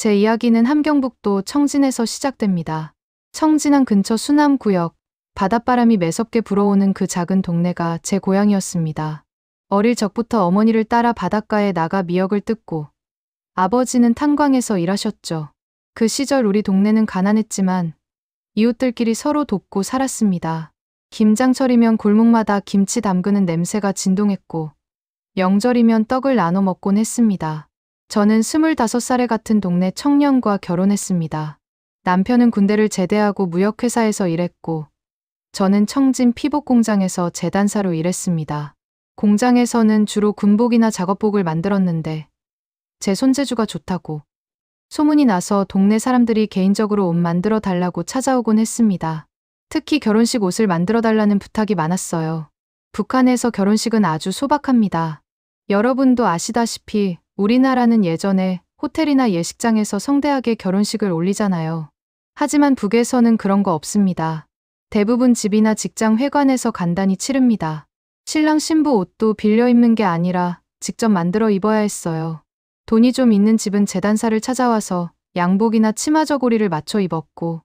제 이야기는 함경북도 청진에서 시작됩니다. 청진항 근처 수남구역, 바닷바람이 매섭게 불어오는 그 작은 동네가 제 고향이었습니다. 어릴 적부터 어머니를 따라 바닷가에 나가 미역을 뜯고 아버지는 탄광에서 일하셨죠. 그 시절 우리 동네는 가난했지만 이웃들끼리 서로 돕고 살았습니다. 김장철이면 골목마다 김치 담그는 냄새가 진동했고 명절이면 떡을 나눠 먹곤 했습니다. 저는 25살에 같은 동네 청년과 결혼했습니다. 남편은 군대를 제대하고 무역회사에서 일했고 저는 청진 피복공장에서 재단사로 일했습니다. 공장에서는 주로 군복이나 작업복을 만들었는데 제 손재주가 좋다고 소문이 나서 동네 사람들이 개인적으로 옷 만들어 달라고 찾아오곤 했습니다. 특히 결혼식 옷을 만들어 달라는 부탁이 많았어요. 북한에서 결혼식은 아주 소박합니다. 여러분도 아시다시피 우리나라는 예전에 호텔이나 예식장에서 성대하게 결혼식을 올리잖아요. 하지만 북에서는 그런 거 없습니다. 대부분 집이나 직장 회관에서 간단히 치릅니다. 신랑 신부 옷도 빌려 입는 게 아니라 직접 만들어 입어야 했어요. 돈이 좀 있는 집은 재단사를 찾아와서 양복이나 치마 저고리를 맞춰 입었고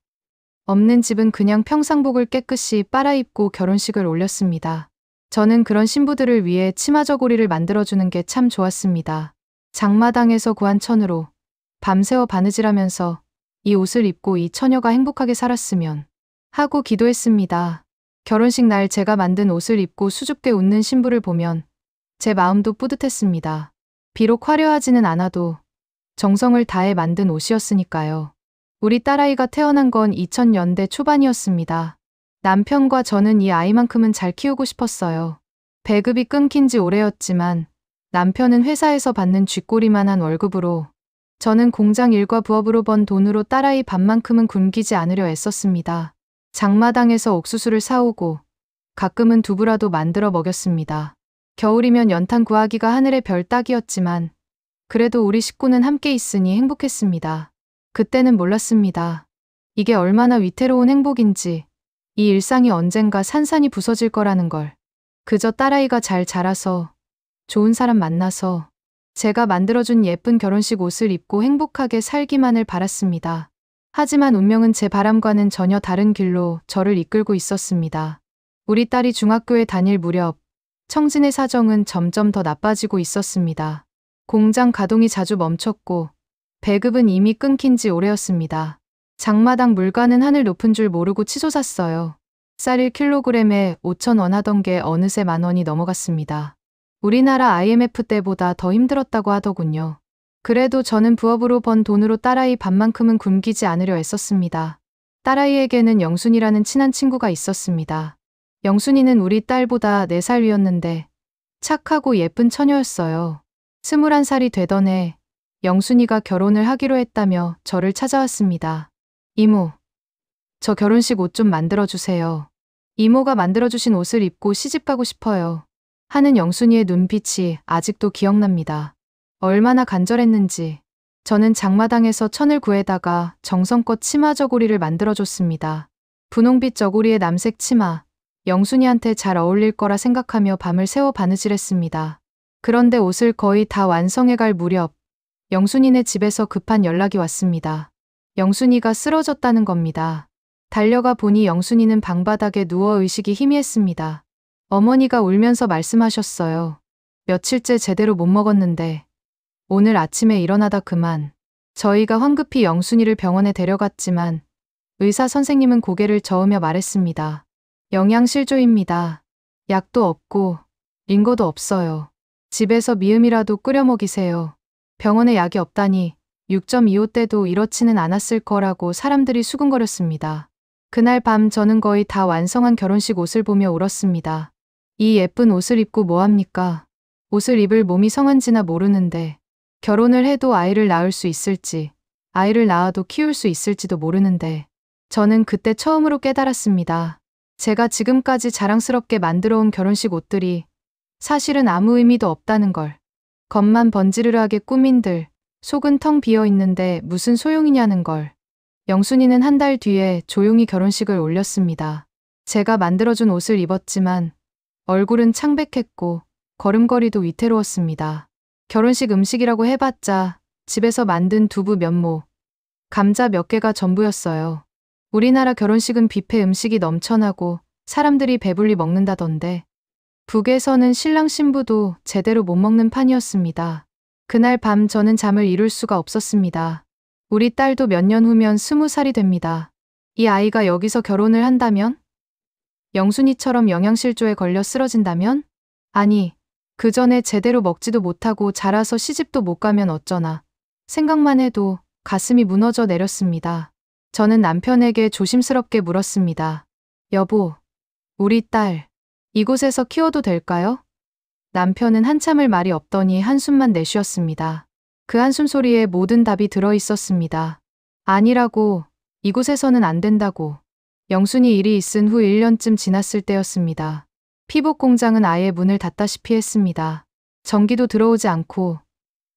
없는 집은 그냥 평상복을 깨끗이 빨아입고 결혼식을 올렸습니다. 저는 그런 신부들을 위해 치마 저고리를 만들어주는 게 참 좋았습니다. 장마당에서 구한 천으로 밤새워 바느질하면서 이 옷을 입고 이 처녀가 행복하게 살았으면 하고 기도했습니다. 결혼식 날 제가 만든 옷을 입고 수줍게 웃는 신부를 보면 제 마음도 뿌듯했습니다. 비록 화려하지는 않아도 정성을 다해 만든 옷이었으니까요. 우리 딸아이가 태어난 건 2000년대 초반이었습니다. 남편과 저는 이 아이만큼은 잘 키우고 싶었어요. 배급이 끊긴 지 오래였지만 남편은 회사에서 받는 쥐꼬리만한 월급으로 저는 공장 일과 부업으로 번 돈으로 딸아이 밥만큼은 굶기지 않으려 애썼습니다. 장마당에서 옥수수를 사오고 가끔은 두부라도 만들어 먹였습니다. 겨울이면 연탄 구하기가 하늘의 별 따기였지만 그래도 우리 식구는 함께 있으니 행복했습니다. 그때는 몰랐습니다. 이게 얼마나 위태로운 행복인지, 이 일상이 언젠가 산산이 부서질 거라는 걸. 그저 딸아이가 잘 자라서, 좋은 사람 만나서 제가 만들어준 예쁜 결혼식 옷을 입고 행복하게 살기만을 바랐습니다. 하지만 운명은 제 바람과는 전혀 다른 길로 저를 이끌고 있었습니다. 우리 딸이 중학교에 다닐 무렵 청진의 사정은 점점 더 나빠지고 있었습니다. 공장 가동이 자주 멈췄고 배급은 이미 끊긴 지 오래였습니다. 장마당 물가는 하늘 높은 줄 모르고 치솟았어요. 쌀 1kg에 5,000원 하던 게 어느새 10,000원이 넘어갔습니다. 우리나라 IMF 때보다 더 힘들었다고 하더군요. 그래도 저는 부업으로 번 돈으로 딸아이 밥만큼은 굶기지 않으려 애썼습니다. 딸아이에게는 영순이라는 친한 친구가 있었습니다. 영순이는 우리 딸보다 4살 위였는데 착하고 예쁜 처녀였어요. 21살이 되던 해 영순이가 결혼을 하기로 했다며 저를 찾아왔습니다. 이모, 저 결혼식 옷 좀 만들어주세요. 이모가 만들어주신 옷을 입고 시집가고 싶어요. 하는 영순이의 눈빛이 아직도 기억납니다. 얼마나 간절했는지. 저는 장마당에서 천을 구해다가 정성껏 치마 저고리를 만들어줬습니다. 분홍빛 저고리의 남색 치마, 영순이한테 잘 어울릴 거라 생각하며 밤을 새워 바느질했습니다. 그런데 옷을 거의 다 완성해갈 무렵 영순이네 집에서 급한 연락이 왔습니다. 영순이가 쓰러졌다는 겁니다. 달려가 보니 영순이는 방바닥에 누워 의식이 희미했습니다. 어머니가 울면서 말씀하셨어요. 며칠째 제대로 못 먹었는데 오늘 아침에 일어나다 그만. 저희가 황급히 영순이를 병원에 데려갔지만 의사 선생님은 고개를 저으며 말했습니다. 영양실조입니다. 약도 없고 링거도 없어요. 집에서 미음이라도 끓여 먹이세요. 병원에 약이 없다니 6.25 때도 이렇지는 않았을 거라고 사람들이 수군거렸습니다. 그날 밤 저는 거의 다 완성한 결혼식 옷을 보며 울었습니다. 이 예쁜 옷을 입고 뭐합니까? 옷을 입을 몸이 성한지나 모르는데 결혼을 해도 아이를 낳을 수 있을지, 아이를 낳아도 키울 수 있을지도 모르는데 저는 그때 처음으로 깨달았습니다. 제가 지금까지 자랑스럽게 만들어온 결혼식 옷들이 사실은 아무 의미도 없다는 걸. 겉만 번지르르하게 꾸민들 속은 텅 비어 있는데 무슨 소용이냐는 걸. 영순이는 한 달 뒤에 조용히 결혼식을 올렸습니다. 제가 만들어준 옷을 입었지만 얼굴은 창백했고 걸음걸이도 위태로웠습니다. 결혼식 음식이라고 해봤자 집에서 만든 두부 면모, 감자 몇 개가 전부였어요. 우리나라 결혼식은 뷔페 음식이 넘쳐나고 사람들이 배불리 먹는다던데 북에서는 신랑 신부도 제대로 못 먹는 판이었습니다. 그날 밤 저는 잠을 이룰 수가 없었습니다. 우리 딸도 몇 년 후면 20살이 됩니다. 이 아이가 여기서 결혼을 한다면? 영순이처럼 영양실조에 걸려 쓰러진다면? 아니, 그 전에 제대로 먹지도 못하고 자라서 시집도 못 가면 어쩌나. 생각만 해도 가슴이 무너져 내렸습니다. 저는 남편에게 조심스럽게 물었습니다. 여보, 우리 딸, 이곳에서 키워도 될까요? 남편은 한참을 말이 없더니 한숨만 내쉬었습니다. 그 한숨 소리에 모든 답이 들어 있었습니다. 아니라고, 이곳에서는 안 된다고. 영순이 일이 있은 후 1년쯤 지났을 때였습니다. 피복 공장은 아예 문을 닫다시피 했습니다. 전기도 들어오지 않고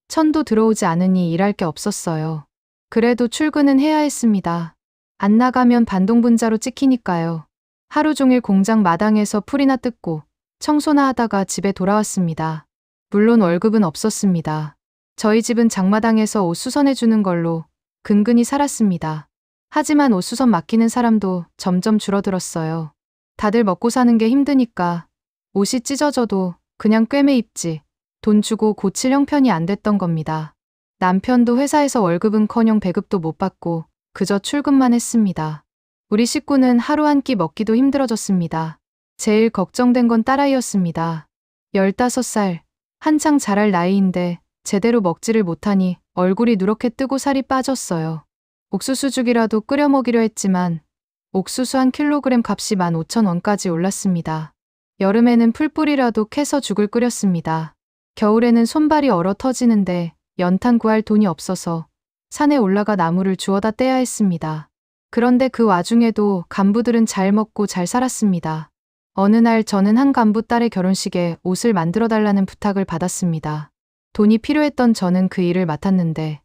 천도 들어오지 않으니 일할 게 없었어요. 그래도 출근은 해야 했습니다. 안 나가면 반동분자로 찍히니까요. 하루 종일 공장 마당에서 풀이나 뜯고 청소나 하다가 집에 돌아왔습니다. 물론 월급은 없었습니다. 저희 집은 장마당에서 옷 수선해주는 걸로 근근히 살았습니다. 하지만 옷 수선 맡기는 사람도 점점 줄어들었어요. 다들 먹고 사는 게 힘드니까 옷이 찢어져도 그냥 꿰매 입지 돈 주고 고칠 형편이 안 됐던 겁니다. 남편도 회사에서 월급은커녕 배급도 못 받고 그저 출근만 했습니다. 우리 식구는 하루 한 끼 먹기도 힘들어졌습니다. 제일 걱정된 건 딸아이였습니다. 15살, 한창 자랄 나이인데 제대로 먹지를 못하니 얼굴이 누렇게 뜨고 살이 빠졌어요. 옥수수죽이라도 끓여 먹이려 했지만 옥수수 1kg 값이 15,000원까지 올랐습니다. 여름에는 풀뿌리라도 캐서 죽을 끓였습니다. 겨울에는 손발이 얼어 터지는데 연탄 구할 돈이 없어서 산에 올라가 나무를 주워다 떼야 했습니다. 그런데 그 와중에도 간부들은 잘 먹고 잘 살았습니다. 어느 날 저는 한 간부 딸의 결혼식에 옷을 만들어 달라는 부탁을 받았습니다. 돈이 필요했던 저는 그 일을 맡았는데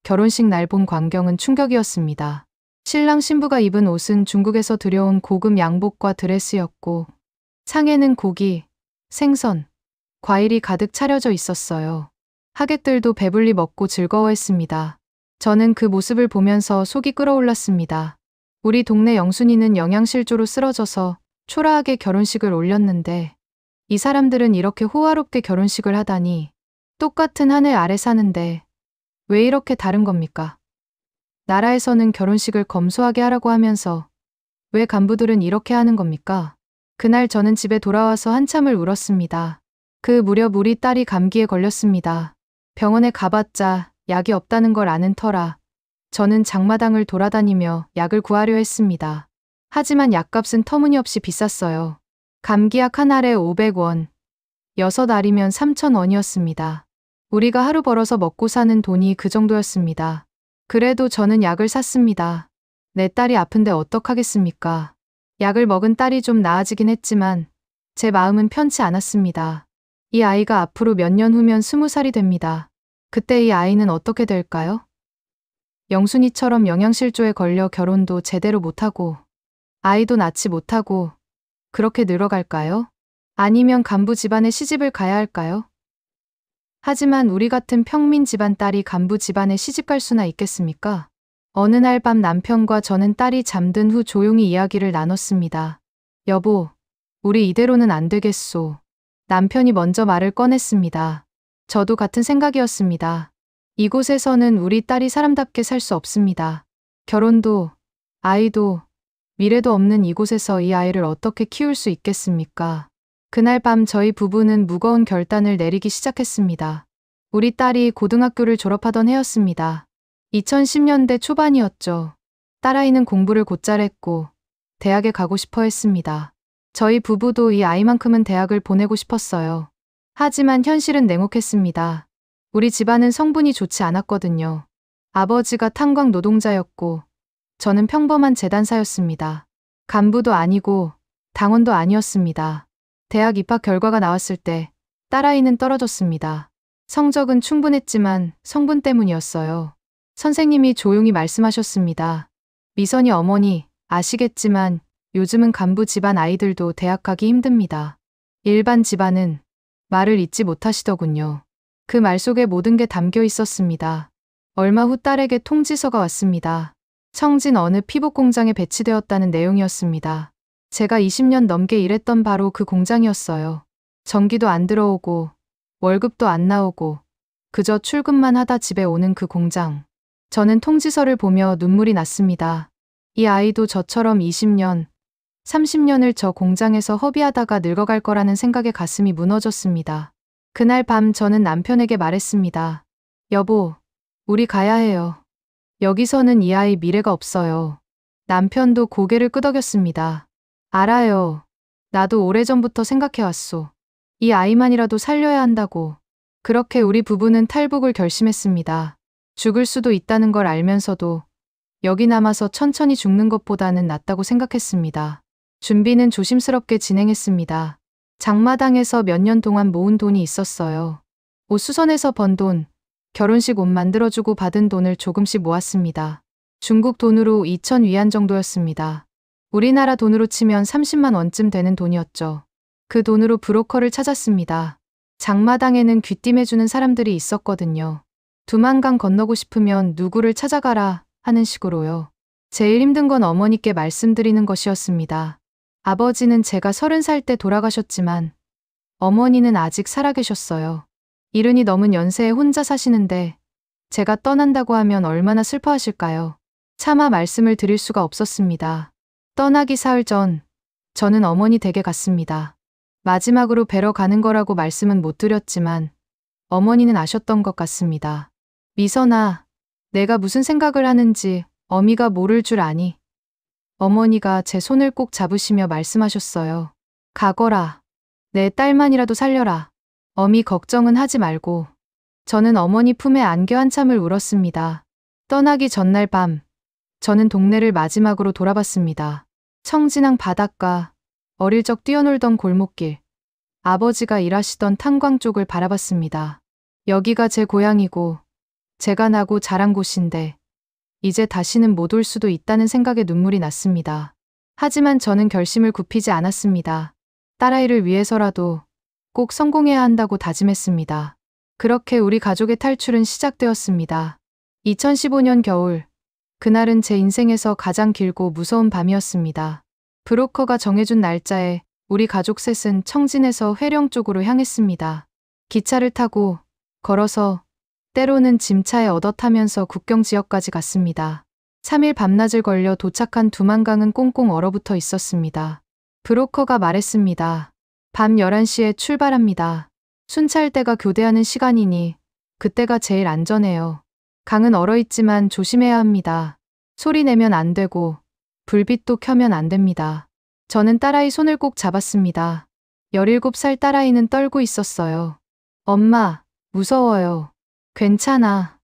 결혼식 날 본 광경은 충격이었습니다. 신랑 신부가 입은 옷은 중국에서 들여온 고급 양복과 드레스였고 상에는 고기, 생선, 과일이 가득 차려져 있었어요. 하객들도 배불리 먹고 즐거워했습니다. 저는 그 모습을 보면서 속이 끓어올랐습니다. 우리 동네 영순이는 영양실조로 쓰러져서 초라하게 결혼식을 올렸는데 이 사람들은 이렇게 호화롭게 결혼식을 하다니 똑같은 하늘 아래 사는데 왜 이렇게 다른 겁니까? 나라에서는 결혼식을 검소하게 하라고 하면서 왜 간부들은 이렇게 하는 겁니까? 그날 저는 집에 돌아와서 한참을 울었습니다. 그 무렵 우리 딸이 감기에 걸렸습니다. 병원에 가봤자 약이 없다는 걸 아는 터라 저는 장마당을 돌아다니며 약을 구하려 했습니다. 하지만 약값은 터무니없이 비쌌어요. 감기약 한 알에 500원, 6알이면 3,000원이었습니다. 우리가 하루 벌어서 먹고 사는 돈이 그 정도였습니다. 그래도 저는 약을 샀습니다. 내 딸이 아픈데 어떡하겠습니까? 약을 먹은 딸이 좀 나아지긴 했지만 제 마음은 편치 않았습니다. 이 아이가 앞으로 몇 년 후면 20살이 됩니다. 그때 이 아이는 어떻게 될까요? 영순이처럼 영양실조에 걸려 결혼도 제대로 못하고 아이도 낳지 못하고 그렇게 늙어갈까요? 아니면 간부 집안에 시집을 가야 할까요? 하지만 우리 같은 평민 집안 딸이 간부 집안에 시집갈 수나 있겠습니까? 어느 날 밤 남편과 저는 딸이 잠든 후 조용히 이야기를 나눴습니다. 여보, 우리 이대로는 안 되겠소. 남편이 먼저 말을 꺼냈습니다. 저도 같은 생각이었습니다. 이곳에서는 우리 딸이 사람답게 살 수 없습니다. 결혼도, 아이도, 미래도 없는 이곳에서 이 아이를 어떻게 키울 수 있겠습니까? 그날 밤 저희 부부는 무거운 결단을 내리기 시작했습니다. 우리 딸이 고등학교를 졸업하던 해였습니다. 2010년대 초반이었죠. 딸아이는 공부를 곧잘 했고 대학에 가고 싶어 했습니다. 저희 부부도 이 아이만큼은 대학을 보내고 싶었어요. 하지만 현실은 냉혹했습니다. 우리 집안은 성분이 좋지 않았거든요. 아버지가 탄광 노동자였고 저는 평범한 재단사였습니다. 간부도 아니고 당원도 아니었습니다. 대학 입학 결과가 나왔을 때 딸아이는 떨어졌습니다. 성적은 충분했지만 성분 때문이었어요. 선생님이 조용히 말씀하셨습니다. 미선이 어머니, 아시겠지만 요즘은 간부 집안 아이들도 대학 가기 힘듭니다. 일반 집안은 말을 잊지 못하시더군요. 그 말 속에 모든 게 담겨 있었습니다. 얼마 후 딸에게 통지서가 왔습니다. 청진 어느 피복 공장에 배치되었다는 내용이었습니다. 제가 20년 넘게 일했던 바로 그 공장이었어요. 전기도 안 들어오고 월급도 안 나오고 그저 출근만 하다 집에 오는 그 공장. 저는 통지서를 보며 눈물이 났습니다. 이 아이도 저처럼 20년, 30년을 저 공장에서 허비하다가 늙어갈 거라는 생각에 가슴이 무너졌습니다. 그날 밤 저는 남편에게 말했습니다. 여보, 우리 가야 해요. 여기서는 이 아이 미래가 없어요. 남편도 고개를 끄덕였습니다. 알아요. 나도 오래전부터 생각해왔소. 이 아이만이라도 살려야 한다고. 그렇게 우리 부부는 탈북을 결심했습니다. 죽을 수도 있다는 걸 알면서도 여기 남아서 천천히 죽는 것보다는 낫다고 생각했습니다. 준비는 조심스럽게 진행했습니다. 장마당에서 몇 년 동안 모은 돈이 있었어요. 옷 수선해서 번 돈, 결혼식 옷 만들어주고 받은 돈을 조금씩 모았습니다. 중국 돈으로 2,000위안 정도였습니다. 우리나라 돈으로 치면 30만 원쯤 되는 돈이었죠. 그 돈으로 브로커를 찾았습니다. 장마당에는 귀띔해주는 사람들이 있었거든요. 두만강 건너고 싶으면 누구를 찾아가라 하는 식으로요. 제일 힘든 건 어머니께 말씀드리는 것이었습니다. 아버지는 제가 30살 때 돌아가셨지만 어머니는 아직 살아계셨어요. 이른이 넘은 연세에 혼자 사시는데 제가 떠난다고 하면 얼마나 슬퍼하실까요? 차마 말씀을 드릴 수가 없었습니다. 떠나기 사흘 전 저는 어머니 댁에 갔습니다. 마지막으로 뵈러 가는 거라고 말씀은 못 드렸지만 어머니는 아셨던 것 같습니다. 미선아, 내가 무슨 생각을 하는지 어미가 모를 줄 아니? 어머니가 제 손을 꼭 잡으시며 말씀하셨어요. 가거라. 내 딸만이라도 살려라. 어미 걱정은 하지 말고. 저는 어머니 품에 안겨 한참을 울었습니다. 떠나기 전날 밤, 저는 동네를 마지막으로 돌아봤습니다. 청진항 바닷가, 어릴 적 뛰어놀던 골목길, 아버지가 일하시던 탄광 쪽을 바라봤습니다. 여기가 제 고향이고 제가 나고 자란 곳인데 이제 다시는 못 올 수도 있다는 생각에 눈물이 났습니다. 하지만 저는 결심을 굽히지 않았습니다. 딸아이를 위해서라도 꼭 성공해야 한다고 다짐했습니다. 그렇게 우리 가족의 탈출은 시작되었습니다. 2015년 겨울, 그날은 제 인생에서 가장 길고 무서운 밤이었습니다. 브로커가 정해준 날짜에 우리 가족 셋은 청진에서 회령 쪽으로 향했습니다. 기차를 타고, 걸어서, 때로는 짐차에 얻어 타면서 국경 지역까지 갔습니다. 3일 밤낮을 걸려 도착한 두만강은 꽁꽁 얼어붙어 있었습니다. 브로커가 말했습니다. 밤 11시에 출발합니다. 순찰대가 교대하는 시간이니 그때가 제일 안전해요. 강은 얼어있지만 조심해야 합니다. 소리 내면 안 되고 불빛도 켜면 안 됩니다. 저는 딸아이 손을 꼭 잡았습니다. 17살 딸아이는 떨고 있었어요. 엄마, 무서워요. 괜찮아.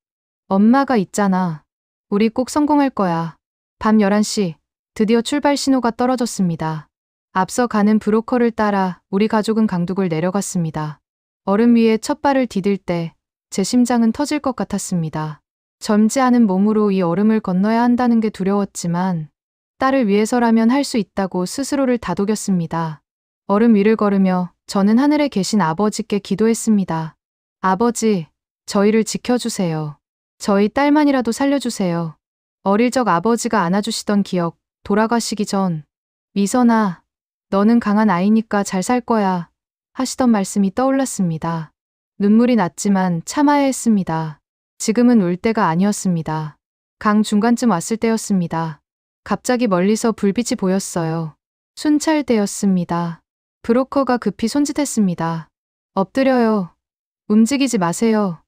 엄마가 있잖아. 우리 꼭 성공할 거야. 밤 11시, 드디어 출발 신호가 떨어졌습니다. 앞서 가는 브로커를 따라 우리 가족은 강둑을 내려갔습니다. 얼음 위에 첫 발을 디딜 때 제 심장은 터질 것 같았습니다. 젊지 않은 몸으로 이 얼음을 건너야 한다는 게 두려웠지만 딸을 위해서라면 할 수 있다고 스스로를 다독였습니다. 얼음 위를 걸으며 저는 하늘에 계신 아버지께 기도했습니다. 아버지, 저희를 지켜주세요. 저희 딸만이라도 살려주세요. 어릴 적 아버지가 안아주시던 기억, 돌아가시기 전 미선아, 너는 강한 아이니까 잘 살 거야 하시던 말씀이 떠올랐습니다. 눈물이 났지만 참아야 했습니다. 지금은 울 때가 아니었습니다. 강 중간쯤 왔을 때였습니다. 갑자기 멀리서 불빛이 보였어요. 순찰대였습니다. 브로커가 급히 손짓했습니다. 엎드려요. 움직이지 마세요.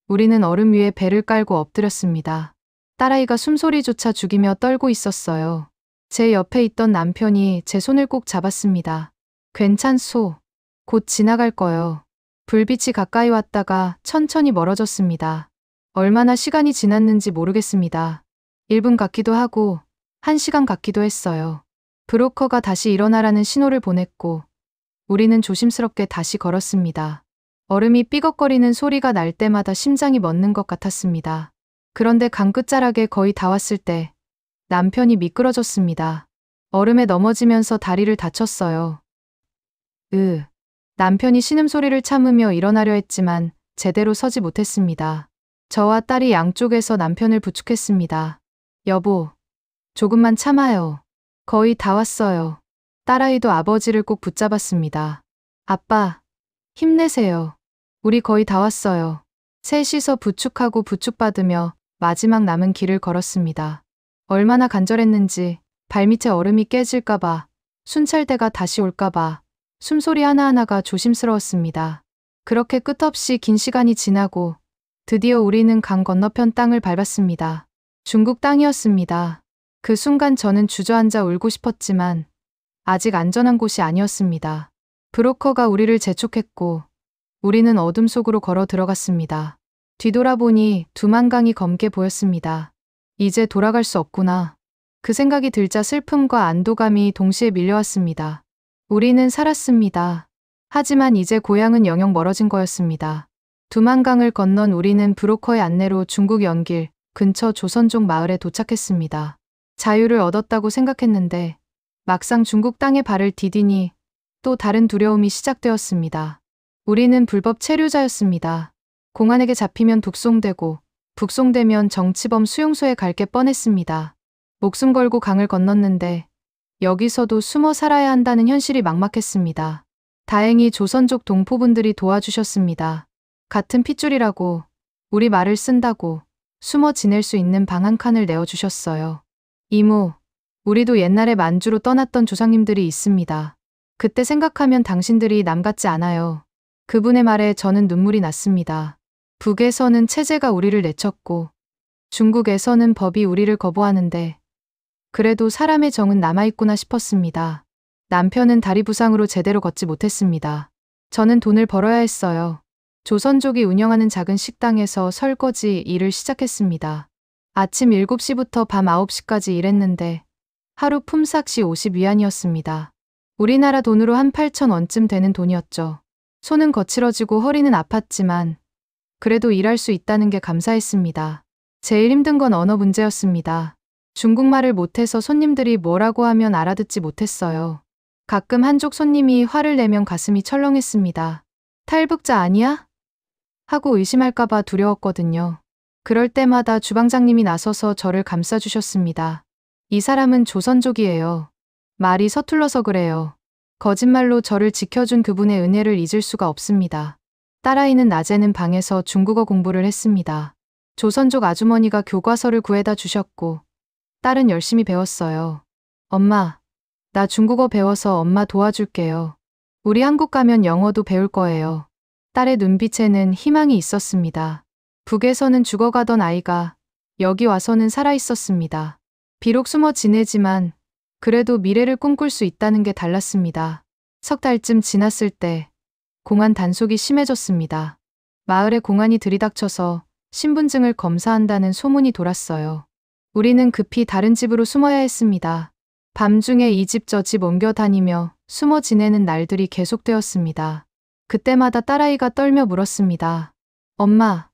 우리는 얼음 위에 배를 깔고 엎드렸습니다. 딸아이가 숨소리조차 죽이며 떨고 있었어요. 제 옆에 있던 남편이 제 손을 꼭 잡았습니다. 괜찮소. 곧 지나갈 거요. 불빛이 가까이 왔다가 천천히 멀어졌습니다. 얼마나 시간이 지났는지 모르겠습니다. 1분 같기도 하고 1시간 같기도 했어요. 브로커가 다시 일어나라는 신호를 보냈고 우리는 조심스럽게 다시 걸었습니다. 얼음이 삐걱거리는 소리가 날 때마다 심장이 멎는 것 같았습니다. 그런데 강 끝자락에 거의 다 왔을 때 남편이 미끄러졌습니다. 얼음에 넘어지면서 다리를 다쳤어요. 남편이 신음소리를 참으며 일어나려 했지만 제대로 서지 못했습니다. 저와 딸이 양쪽에서 남편을 부축했습니다. 여보, 조금만 참아요. 거의 다 왔어요. 딸아이도 아버지를 꼭 붙잡았습니다. 아빠, 힘내세요. 우리 거의 다 왔어요. 셋이서 부축하고 부축받으며 마지막 남은 길을 걸었습니다. 얼마나 간절했는지 발밑에 얼음이 깨질까봐, 순찰대가 다시 올까봐 숨소리 하나하나가 조심스러웠습니다. 그렇게 끝없이 긴 시간이 지나고 드디어 우리는 강 건너편 땅을 밟았습니다. 중국 땅이었습니다. 그 순간 저는 주저앉아 울고 싶었지만 아직 안전한 곳이 아니었습니다. 브로커가 우리를 재촉했고 우리는 어둠 속으로 걸어 들어갔습니다. 뒤돌아보니 두만강이 검게 보였습니다. 이제 돌아갈 수 없구나. 그 생각이 들자 슬픔과 안도감이 동시에 밀려왔습니다. 우리는 살았습니다. 하지만 이제 고향은 영영 멀어진 거였습니다. 두만강을 건넌 우리는 브로커의 안내로 중국 연길 근처 조선족 마을에 도착했습니다. 자유를 얻었다고 생각했는데 막상 중국 땅에 발을 디디니 또 다른 두려움이 시작되었습니다. 우리는 불법 체류자였습니다. 공안에게 잡히면 북송되고 북송되면 정치범 수용소에 갈 게 뻔했습니다. 목숨 걸고 강을 건넜는데 여기서도 숨어 살아야 한다는 현실이 막막했습니다. 다행히 조선족 동포분들이 도와주셨습니다. 같은 핏줄이라고, 우리 말을 쓴다고 숨어 지낼 수 있는 방 한 칸을 내어주셨어요. 이모, 우리도 옛날에 만주로 떠났던 조상님들이 있습니다. 그때 생각하면 당신들이 남 같지 않아요. 그분의 말에 저는 눈물이 났습니다. 북에서는 체제가 우리를 내쳤고 중국에서는 법이 우리를 거부하는데 그래도 사람의 정은 남아있구나 싶었습니다. 남편은 다리 부상으로 제대로 걷지 못했습니다. 저는 돈을 벌어야 했어요. 조선족이 운영하는 작은 식당에서 설거지 일을 시작했습니다. 아침 7시부터 밤 9시까지 일했는데 하루 품삯이 50위안이었습니다. 우리나라 돈으로 한 8,000원쯤 되는 돈이었죠. 손은 거칠어지고 허리는 아팠지만 그래도 일할 수 있다는 게 감사했습니다. 제일 힘든 건 언어 문제였습니다. 중국말을 못해서 손님들이 뭐라고 하면 알아듣지 못했어요. 가끔 한족 손님이 화를 내면 가슴이 철렁했습니다. 탈북자 아니야? 하고 의심할까봐 두려웠거든요. 그럴 때마다 주방장님이 나서서 저를 감싸주셨습니다. 이 사람은 조선족이에요. 말이 서툴러서 그래요. 거짓말로 저를 지켜준 그분의 은혜를 잊을 수가 없습니다. 딸아이는 낮에는 방에서 중국어 공부를 했습니다. 조선족 아주머니가 교과서를 구해다 주셨고 딸은 열심히 배웠어요. 엄마, 나 중국어 배워서 엄마 도와줄게요. 우리 한국 가면 영어도 배울 거예요. 딸의 눈빛에는 희망이 있었습니다. 북에서는 죽어가던 아이가 여기 와서는 살아있었습니다. 비록 숨어 지내지만 그래도 미래를 꿈꿀 수 있다는 게 달랐습니다. 석 달쯤 지났을 때 공안 단속이 심해졌습니다. 마을에 공안이 들이닥쳐서 신분증을 검사한다는 소문이 돌았어요. 우리는 급히 다른 집으로 숨어야 했습니다. 밤중에 이 집 저 집 옮겨 다니며 숨어 지내는 날들이 계속되었습니다. 그때마다 딸아이가 떨며 물었습니다. 엄마,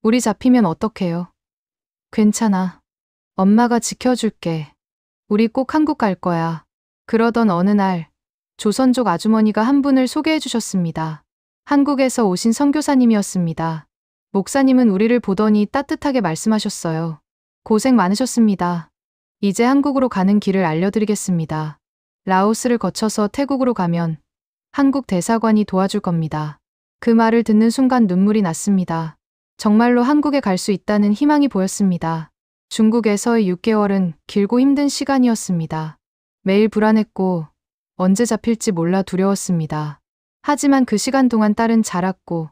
우리 잡히면 어떡해요? 괜찮아. 엄마가 지켜줄게. 우리 꼭 한국 갈 거야. 그러던 어느 날 조선족 아주머니가 한 분을 소개해 주셨습니다. 한국에서 오신 선교사님이었습니다. 목사님은 우리를 보더니 따뜻하게 말씀하셨어요. 고생 많으셨습니다. 이제 한국으로 가는 길을 알려드리겠습니다. 라오스를 거쳐서 태국으로 가면 한국 대사관이 도와줄 겁니다. 그 말을 듣는 순간 눈물이 났습니다. 정말로 한국에 갈 수 있다는 희망이 보였습니다. 중국에서의 6개월은 길고 힘든 시간이었습니다. 매일 불안했고 언제 잡힐지 몰라 두려웠습니다. 하지만 그 시간 동안 딸은 자랐고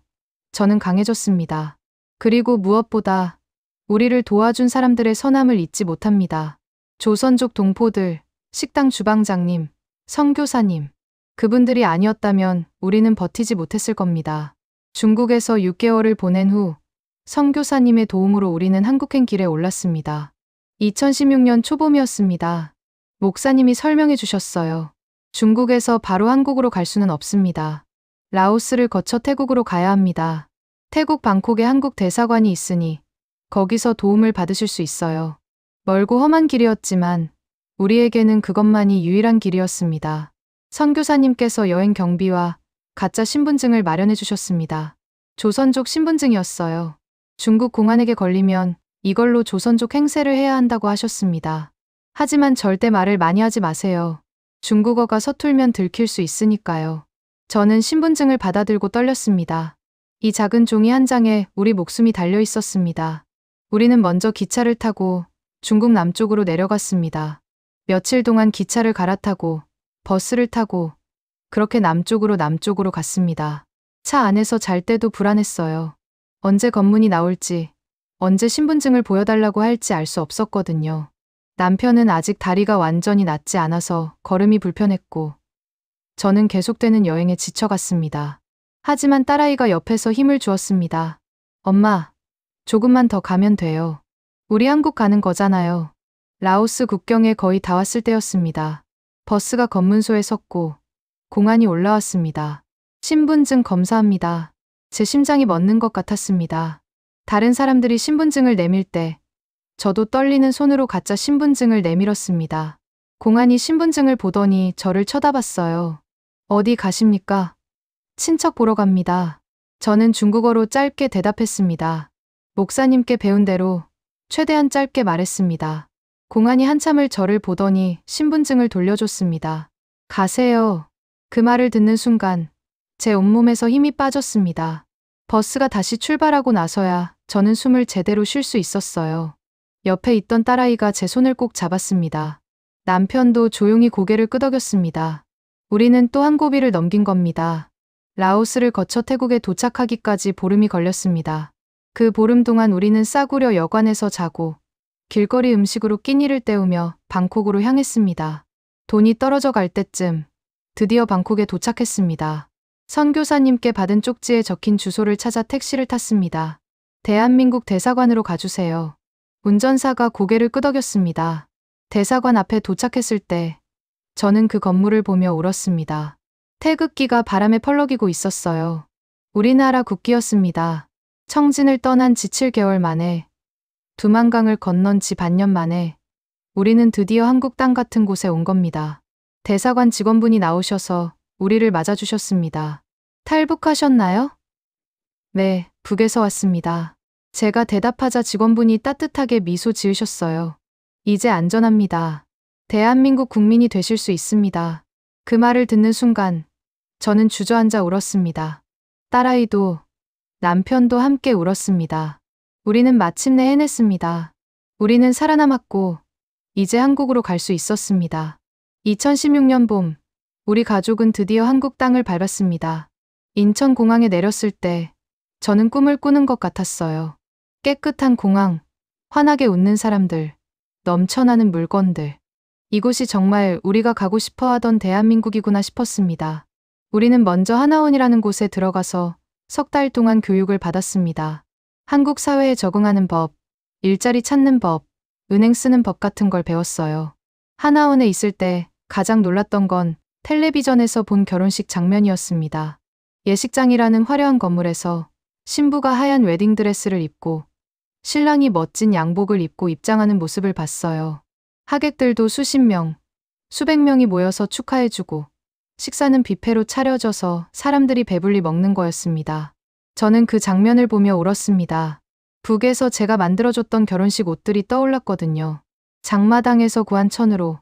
저는 강해졌습니다. 그리고 무엇보다 우리를 도와준 사람들의 선함을 잊지 못합니다. 조선족 동포들, 식당 주방장님, 선교사님. 그분들이 아니었다면 우리는 버티지 못했을 겁니다. 중국에서 6개월을 보낸 후 선교사님의 도움으로 우리는 한국행 길에 올랐습니다. 2016년 초봄이었습니다. 목사님이 설명해 주셨어요. 중국에서 바로 한국으로 갈 수는 없습니다. 라오스를 거쳐 태국으로 가야 합니다. 태국 방콕에 한국 대사관이 있으니 거기서 도움을 받으실 수 있어요. 멀고 험한 길이었지만 우리에게는 그것만이 유일한 길이었습니다. 선교사님께서 여행 경비와 가짜 신분증을 마련해 주셨습니다. 조선족 신분증이었어요. 중국 공안에게 걸리면 이걸로 조선족 행세를 해야 한다고 하셨습니다. 하지만 절대 말을 많이 하지 마세요. 중국어가 서툴면 들킬 수 있으니까요. 저는 신분증을 받아들고 떨렸습니다. 이 작은 종이 한 장에 우리 목숨이 달려 있었습니다. 우리는 먼저 기차를 타고 중국 남쪽으로 내려갔습니다. 며칠 동안 기차를 갈아타고 버스를 타고 그렇게 남쪽으로 갔습니다. 차 안에서 잘 때도 불안했어요. 언제 검문이 나올지, 언제 신분증을 보여달라고 할지 알 수 없었거든요. 남편은 아직 다리가 완전히 낫지 않아서 걸음이 불편했고, 저는 계속되는 여행에 지쳐갔습니다. 하지만 딸아이가 옆에서 힘을 주었습니다. 엄마, 조금만 더 가면 돼요. 우리 한국 가는 거잖아요. 라오스 국경에 거의 다 왔을 때였습니다. 버스가 검문소에 섰고 공안이 올라왔습니다. 신분증 검사합니다. 제 심장이 멎는 것 같았습니다. 다른 사람들이 신분증을 내밀 때 저도 떨리는 손으로 가짜 신분증을 내밀었습니다. 공안이 신분증을 보더니 저를 쳐다봤어요. 어디 가십니까? 친척 보러 갑니다. 저는 중국어로 짧게 대답했습니다. 목사님께 배운 대로 최대한 짧게 말했습니다. 공안이 한참을 저를 보더니 신분증을 돌려줬습니다. 가세요. 그 말을 듣는 순간 제 온몸에서 힘이 빠졌습니다. 버스가 다시 출발하고 나서야 저는 숨을 제대로 쉴 수 있었어요. 옆에 있던 딸아이가 제 손을 꼭 잡았습니다. 남편도 조용히 고개를 끄덕였습니다. 우리는 또 한 고비를 넘긴 겁니다. 라오스를 거쳐 태국에 도착하기까지 보름이 걸렸습니다. 그 보름 동안 우리는 싸구려 여관에서 자고 길거리 음식으로 끼니를 때우며 방콕으로 향했습니다. 돈이 떨어져 갈 때쯤 드디어 방콕에 도착했습니다. 선교사님께 받은 쪽지에 적힌 주소를 찾아 택시를 탔습니다. 대한민국 대사관으로 가주세요. 운전사가 고개를 끄덕였습니다. 대사관 앞에 도착했을 때 저는 그 건물을 보며 울었습니다. 태극기가 바람에 펄럭이고 있었어요. 우리나라 국기였습니다. 청진을 떠난 지 7개월 만에, 두만강을 건넌 지 반년 만에 우리는 드디어 한국 땅 같은 곳에 온 겁니다. 대사관 직원분이 나오셔서 우리를 맞아주셨습니다. 탈북하셨나요? 네, 북에서 왔습니다. 제가 대답하자 직원분이 따뜻하게 미소 지으셨어요. 이제 안전합니다. 대한민국 국민이 되실 수 있습니다. 그 말을 듣는 순간 저는 주저앉아 울었습니다. 딸아이도 남편도 함께 울었습니다. 우리는 마침내 해냈습니다. 우리는 살아남았고 이제 한국으로 갈 수 있었습니다. 2016년 봄, 우리 가족은 드디어 한국 땅을 밟았습니다. 인천공항에 내렸을 때 저는 꿈을 꾸는 것 같았어요. 깨끗한 공항, 환하게 웃는 사람들, 넘쳐나는 물건들. 이곳이 정말 우리가 가고 싶어 하던 대한민국이구나 싶었습니다. 우리는 먼저 하나원이라는 곳에 들어가서 석 달 동안 교육을 받았습니다. 한국 사회에 적응하는 법, 일자리 찾는 법, 은행 쓰는 법 같은 걸 배웠어요. 하나원에 있을 때 가장 놀랐던 건 텔레비전에서 본 결혼식 장면이었습니다. 예식장이라는 화려한 건물에서 신부가 하얀 웨딩드레스를 입고 신랑이 멋진 양복을 입고 입장하는 모습을 봤어요. 하객들도 수십 명, 수백 명이 모여서 축하해주고 식사는 뷔페로 차려져서 사람들이 배불리 먹는 거였습니다. 저는 그 장면을 보며 울었습니다. 북에서 제가 만들어줬던 결혼식 옷들이 떠올랐거든요. 장마당에서 구한 천으로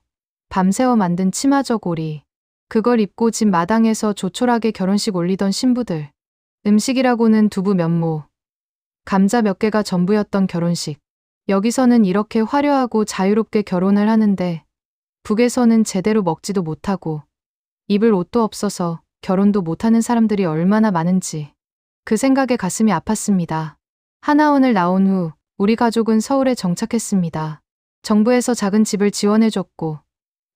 밤새워 만든 치마 저고리, 그걸 입고 집 마당에서 조촐하게 결혼식 올리던 신부들, 음식이라고는 두부 면모, 감자 몇 개가 전부였던 결혼식. 여기서는 이렇게 화려하고 자유롭게 결혼을 하는데 북에서는 제대로 먹지도 못하고 입을 옷도 없어서 결혼도 못하는 사람들이 얼마나 많은지 그 생각에 가슴이 아팠습니다. 하나원을 나온 후 우리 가족은 서울에 정착했습니다. 정부에서 작은 집을 지원해줬고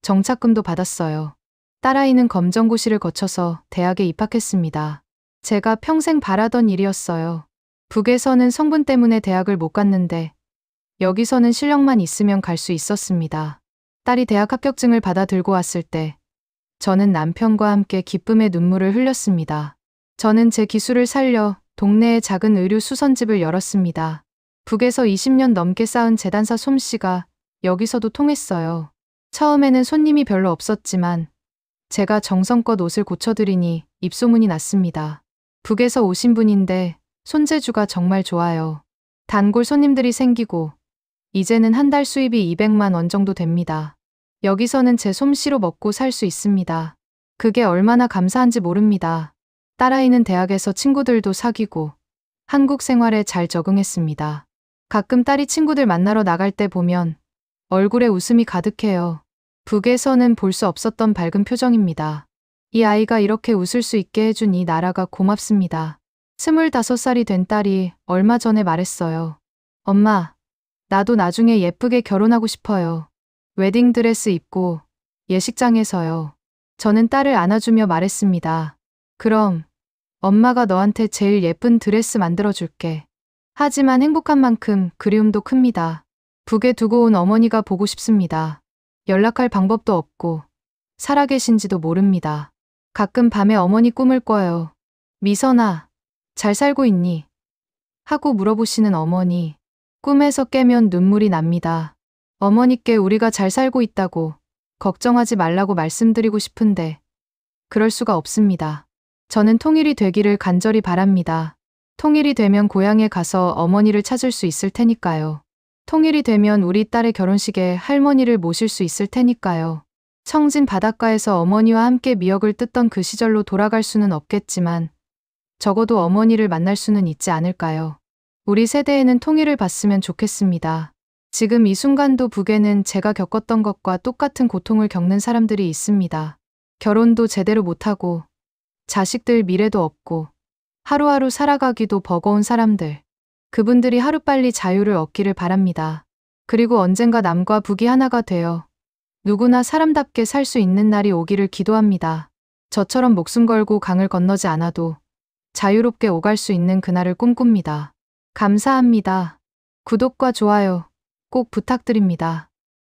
정착금도 받았어요. 딸아이는 검정고시를 거쳐서 대학에 입학했습니다. 제가 평생 바라던 일이었어요. 북에서는 성분 때문에 대학을 못 갔는데 여기서는 실력만 있으면 갈 수 있었습니다. 딸이 대학 합격증을 받아 들고 왔을 때 저는 남편과 함께 기쁨의 눈물을 흘렸습니다. 저는 제 기술을 살려 동네에 작은 의류 수선집을 열었습니다. 북에서 20년 넘게 쌓은 재단사 솜씨가 여기서도 통했어요. 처음에는 손님이 별로 없었지만 제가 정성껏 옷을 고쳐드리니 입소문이 났습니다. 북에서 오신 분인데 손재주가 정말 좋아요. 단골 손님들이 생기고 이제는 한 달 수입이 200만 원 정도 됩니다. 여기서는 제 솜씨로 먹고 살 수 있습니다. 그게 얼마나 감사한지 모릅니다. 딸아이는 대학에서 친구들도 사귀고 한국 생활에 잘 적응했습니다. 가끔 딸이 친구들 만나러 나갈 때 보면 얼굴에 웃음이 가득해요. 북에서는 볼 수 없었던 밝은 표정입니다. 이 아이가 이렇게 웃을 수 있게 해준 이 나라가 고맙습니다. 25살이 된 딸이 얼마 전에 말했어요. 엄마, 나도 나중에 예쁘게 결혼하고 싶어요. 웨딩드레스 입고 예식장에서요. 저는 딸을 안아주며 말했습니다. 그럼 엄마가 너한테 제일 예쁜 드레스 만들어줄게. 하지만 행복한 만큼 그리움도 큽니다. 북에 두고 온 어머니가 보고 싶습니다. 연락할 방법도 없고 살아계신지도 모릅니다. 가끔 밤에 어머니 꿈을 꿔요. 미선아, 잘 살고 있니? 하고 물어보시는 어머니. 꿈에서 깨면 눈물이 납니다. 어머니께 우리가 잘 살고 있다고 걱정하지 말라고 말씀드리고 싶은데 그럴 수가 없습니다. 저는 통일이 되기를 간절히 바랍니다. 통일이 되면 고향에 가서 어머니를 찾을 수 있을 테니까요. 통일이 되면 우리 딸의 결혼식에 할머니를 모실 수 있을 테니까요. 청진 바닷가에서 어머니와 함께 미역을 뜯던 그 시절로 돌아갈 수는 없겠지만 적어도 어머니를 만날 수는 있지 않을까요? 우리 세대에는 통일을 봤으면 좋겠습니다. 지금 이 순간도 북에는 제가 겪었던 것과 똑같은 고통을 겪는 사람들이 있습니다. 결혼도 제대로 못하고 자식들 미래도 없고 하루하루 살아가기도 버거운 사람들. 그분들이 하루빨리 자유를 얻기를 바랍니다. 그리고 언젠가 남과 북이 하나가 되어 누구나 사람답게 살 수 있는 날이 오기를 기도합니다. 저처럼 목숨 걸고 강을 건너지 않아도 자유롭게 오갈 수 있는 그날을 꿈꿉니다. 감사합니다. 구독과 좋아요 꼭 부탁드립니다.